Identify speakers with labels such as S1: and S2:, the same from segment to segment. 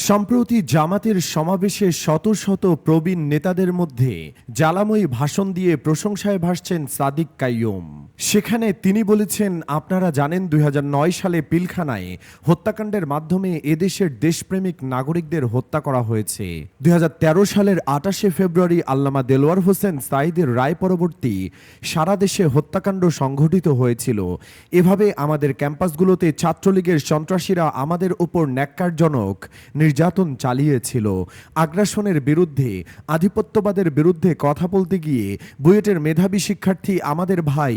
S1: সম্প্রতি জামাতের সমাবেশে শত শত প্রবীণ নেতাদের মধ্যে জ্বালাময়ী ভাষণ দিয়ে প্রশংসায় ভাসছেন সাদিক কাইয়ুম। সেখানে তিনি বলেছেন, আপনারা জানেন ২০০৯ সালে পিলখানায় হত্যাকাণ্ডের মাধ্যমে এদেশের দেশপ্রেমিক নাগরিকদের হত্যা করা হয়েছে। ২০১৩ সালের ২৮শে ফেব্রুয়ারি আল্লামা দেলোয়ার হোসেন সাঈদের রায় পরবর্তী সারা দেশে হত্যাকাণ্ড সংঘটিত হয়েছিল। এভাবে আমাদের ক্যাম্পাসগুলোতে ছাত্রলীগের সন্ত্রাসীরা আমাদের উপর ন্যাক্কারজনক নির্যাতন চালিয়েছিল। আগ্রাসনের বিরুদ্ধে, আধিপত্যবাদের বিরুদ্ধে কথা বলতে গিয়ে বুয়েটের মেধাবী শিক্ষার্থী আমাদের ভাই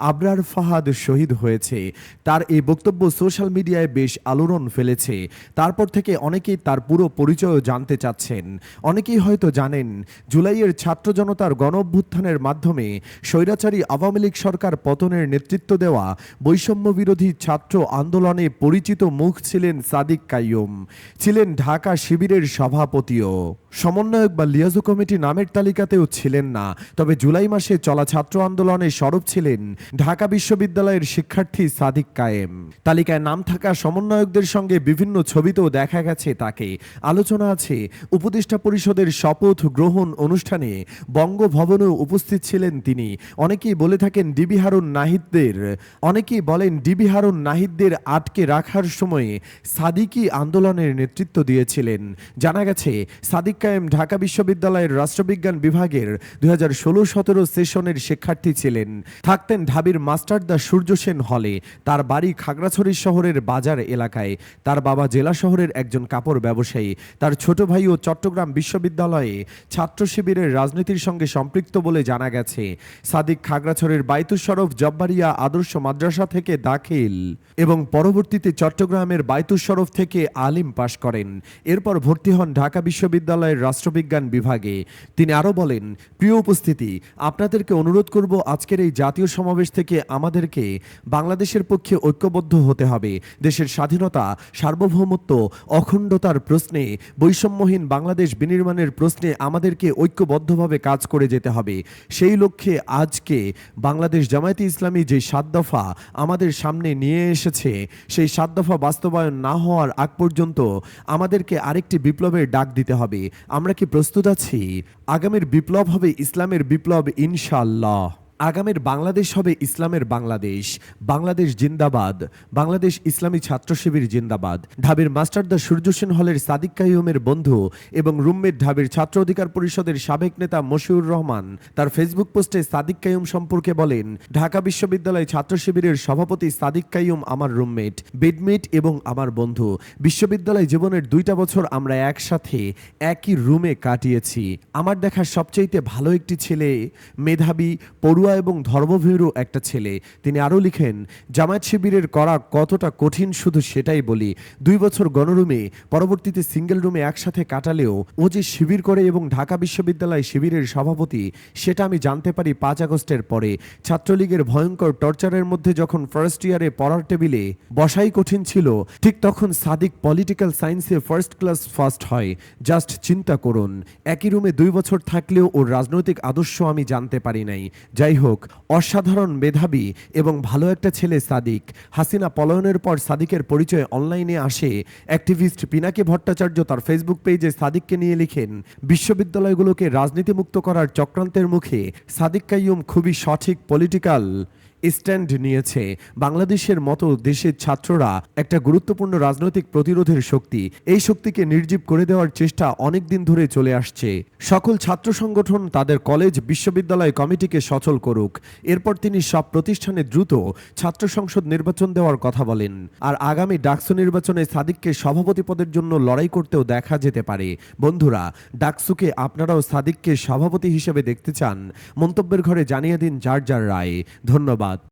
S1: আবরার ফাহাদ শহীদ হয়েছে। তার এই বক্তব্য সোশ্যাল মিডিয়ায় বেশ আলোড়ন ফেলেছে। তারপর থেকে অনেকেই তার পুরো পরিচয় জানতে চাচ্ছেন। অনেকেই হয়তো জানেন, জুলাইয়ের ছাত্র জনতার গণ অভ্যুত্থানের মাধ্যমে স্বৈরাচারী আওয়ামী লীগ সরকার পতনের নেতৃত্ব দেওয়া বৈষম্য বিরোধী ছাত্র আন্দোলনে পরিচিত মুখ ছিলেন সাদিক কাইয়ুম। ছিলেন ঢাকা শিবিরের সভাপতিও। সমন্বয়ক বা লিয়াজু কমিটি নামের তালিকাতেও ছিলেন না। তবে জুলাই মাসে চলা ছাত্র আন্দোলনে সরব ছিলেন ঢাকা বিশ্ববিদ্যালয়ের শিক্ষার্থী সাদিক কায়েম। তালিকায় নাম থাকা সমন্বয়কদের সঙ্গে বিভিন্ন ছবিতেও দেখা গেছে তাকে। আলোচনা আছে, উপদেষ্টা পরিষদের শপথ গ্রহণ অনুষ্ঠানে বঙ্গভবনেও উপস্থিত ছিলেন তিনি। অনেকেই বলে থাকেন অনেকেই বলেন ডিবি হারুন নাহিদদের আটকে রাখার সময়ে সাদিকই আন্দোলনের নেতৃত্ব দিয়েছিলেন। জানা গেছে, সাদিক কায়েম ঢাকা বিশ্ববিদ্যালয়ের রাষ্ট্রবিজ্ঞান বিভাগের ২০১৬-১৭ সেশনের শিক্ষার্থী ছিলেন। থাকতেন ঢাবির মাস্টারদা সূর্য সেন হলে। তার বাড়ি খাগড়াছড়ি শহরের বাজার এলাকায়। তার বাবা জেলা শহরের একজন কাপড় ব্যবসায়ী। তার ছোট ভাইও চট্টগ্রাম বিশ্ববিদ্যালয়ে ছাত্র শিবিরের রাজনীতির সঙ্গে সম্পৃক্ত বলে জানা গেছে। সাদিক খাগড়াছড়ির বাইতুস শরফ জব্বারিয়া আদর্শ মাদ্রাসা থেকে দাখিল এবং পরবর্তীতে চট্টগ্রামের বাইতুস শরফ থেকে আলিম পাশ করেন। এরপর ভর্তি হন ঢাকা বিশ্ববিদ্যালয়ের রাষ্ট্রবিজ্ঞান বিভাগে। তিনি আরও বলেন, প্রিয় উপস্থিতি, আপনাদেরকে অনুরোধ করব, আজকের এই জাতীয় সমাবেশ থেকে আমাদেরকে বাংলাদেশের পক্ষে ঐক্যবদ্ধ হতে হবে। দেশের স্বাধীনতা, সার্বভৌমত্ব, অখণ্ডতার প্রশ্নে, বৈষম্যহীন বাংলাদেশ বিনির্মাণের প্রশ্নে আমাদেরকে ঐক্যবদ্ধভাবে কাজ করে যেতে হবে। সেই লক্ষ্যে আজকে বাংলাদেশ জামায়াতে ইসলামী যে ৭ দফা আমাদের সামনে নিয়ে এসেছে, সেই ৭ দফা বাস্তবায়ন না হওয়ার আগ পর্যন্ত আমাদেরকে আরেকটি বিপ্লবের ডাক দিতে হবে। আমরা কি প্রস্তুত আছি? আগামীর বিপ্লব হবে ইসলামের বিপ্লব, ইনশাআল্লাহ। আগামীর বাংলাদেশ হবে ইসলামের বাংলাদেশ। বাংলাদেশ জিন্দাবাদ। বাংলাদেশ ইসলামী ছাত্র শিবির জিন্দাবাদ। ঢাবির মাস্টারদা সূর্য সেন হলের সাদিক কাইয়ুমের বন্ধু এবং রুমমেট ঢাবির ছাত্র অধিকার পরিষদের সাবেক নেতা মশিউর রহমান তার ফেসবুক পোস্টে সাদিক কাইয়ুম সম্পর্কে বলেন, ঢাকা বিশ্ববিদ্যালয় ছাত্র শিবিরের সভাপতি সাদিক কাইয়ুম আমার রুমমেট, বেডমেট এবং আমার বন্ধু। বিশ্ববিদ্যালয় জীবনের 2টা বছর আমরা একসাথে একই রুমে কাটিয়েছি। আমার দেখা সবচাইতে ভালো একটি ছেলে, মেধাবী, পড়ুয়া এবং ধর্মভীরু একটা ছেলে। তিনি আরও লিখেন, জামায়াত শিবিরের করা কতটা কঠিন শুধু সেটাই বলি। 2 বছর গণরুমে, পরবর্তীতে সিঙ্গেল রুমে একসাথে কাটালেও ও যে শিবির করে এবং ঢাকা বিশ্ববিদ্যালয় শিবিরের সভাপতি, সেটা আমি জানতে পারি 5 আগস্টের পরে। ছাত্রলীগের ভয়ঙ্কর টর্চারের মধ্যে যখন ফার্স্ট ইয়ারে পড়ার টেবিলে বসাই কঠিন ছিল, ঠিক তখন সাদিক পলিটিক্যাল সায়েন্সে ফার্স্ট ক্লাস ফার্স্ট হয়। জাস্ট চিন্তা করুন, একই রুমে 2 বছর থাকলেও ওর রাজনৈতিক আদর্শ আমি জানতে পারি নাই। যাই হোক, অসাধারণ মেধাবী এবং ভালো একটা ছেলে সাদিক। হাসিনা পলায়নের পর সাদিকের পরিচয় অনলাইনে আসে। অ্যাক্টিভিস্ট পিনাকি ভট্টাচার্য তার ফেসবুক পেজে সাদিককে নিয়ে লিখেন, বিশ্ববিদ্যালয়গুলোকে রাজনীতিমুক্ত করার চক্রান্তের মুখে সাদিক কাইয়ুম খুবই সঠিক পলিটিক্যাল স্ট্যান্ড নিয়েছে। বাংলাদেশের মতো দেশের ছাত্ররা একটা গুরুত্বপূর্ণ রাজনৈতিক প্রতিরোধের শক্তি। এই শক্তিকে নির্জীব করে দেওয়ার চেষ্টা অনেক দিন ধরে চলে আসছে। সকল ছাত্র সংগঠন তাদের কলেজ, বিশ্ববিদ্যালয় কমিটিকে সচল করুক। এরপর তিনি সব প্রতিষ্ঠানে দ্রুত ছাত্র সংসদ নির্বাচন দেওয়ার কথা বলেন। আর আগামী ডাকসু নির্বাচনে সাদিককে সভাপতি পদের জন্য লড়াই করতেও দেখা যেতে পারে। বন্ধুরা, ডাকসুকে আপনারাও সাদিককে সভাপতি হিসেবে দেখতে চান? মন্তব্যের ঘরে জানিয়ে দিন যার যার রায়। ধন্যবাদ।